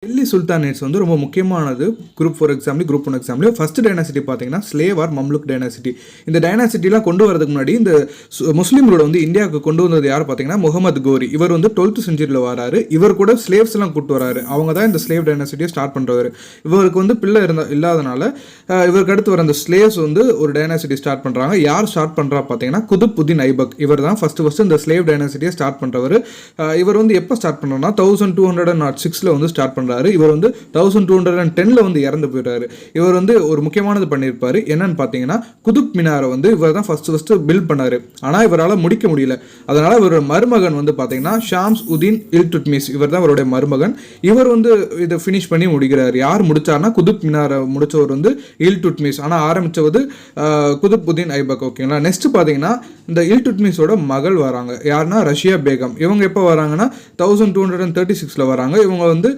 Delhi sultanates வந்து ரொம்ப முக்கியமானது. குரூப் 4 எக்ஸாம்லேயும் குரூப் 1 எக்ஸாம்லேயும் ஃபர்ஸ்ட் டைனாசிட்டி பார்த்தீங்கன்னா ஸ்லேவ் ஆர் மம்லுக் டைனாசிட்டி. இந்த டைனாசிட்டிலாம் கொண்டு வரதுக்கு முன்னாடி இந்த முஸ்லீம்களோட வந்து இந்தியாவுக்கு கொண்டு வந்தது யார் பார்த்தீங்கன்னா முகமது கோரி. இவர் வந்து 12th செஞ்சுரியில் வராரு. இவர் கூட ஸ்லேவ்ஸ்லாம் கூட்டு வராரு. அவங்க தான் இந்த ஸ்லேவ் டைனாசிட்டியை ஸ்டார்ட் பண்ணுறவர். இவருக்கு வந்து பிள்ளை இல்லாதனால இவருக்கு அடுத்து வர அந்த ஸ்லேவ்ஸ் வந்து ஒரு டைனாசிட்டி ஸ்டார்ட் பண்ணுறாங்க. யார் ஸ்டார்ட் பண்ணுறா பார்த்தீங்கன்னா குதுப்புதீன் ஐபக். இவர் தான் ஃபர்ஸ்ட் இந்த ஸ்லேவ் டைனாசிட்டியை ஸ்டார்ட் பண்ணுறவர். இவர் வந்து எப்போ ஸ்டார்ட் பண்ணுறோன்னா 1206 வந்து ஸ்டார்ட் பண்ணுறாரு. இவர் வந்து 1210 வந்து இறந்து போயிட்டாரு. இவர் வந்து ஒரு முக்கியமானது பண்ணியிருப்பாரு. என்னன்னு பார்த்தீங்கன்னா குதுப் மினாரை வந்து இவர் தான் ஃபர்ஸ்ட் பில்ட் பண்ணாரு. ஆனால் இவரால் முடிக்க முடியல. அதனால இவரோட மருமகன் வந்து பார்த்தீங்கன்னா ஷாம்ஸ் உதீன் இல்துட்மிஸ். இவர் தான் அவருடைய மருமகன். இவர் வந்து இதை ஃபினிஷ் பண்ணி முடிக்கிறார். யார் முடிச்சார்னா குதுப் மினாரை முடிச்சவர் வந்து இல்துட்மிஸ். ஆனால் ஆரம்பிச்சவது குதுப்புதீன் ஐபக். ஓகேங்களா. நெக்ஸ்ட் பார்த்தீங்கன்னா இந்த இல்துட்மிஸோட மகள் வராங்க. யாருன்னா ரஷ்யா பேகம். இவங்க எப்போ வராங்கன்னா 1236 வராங்க. இவங்க வந்து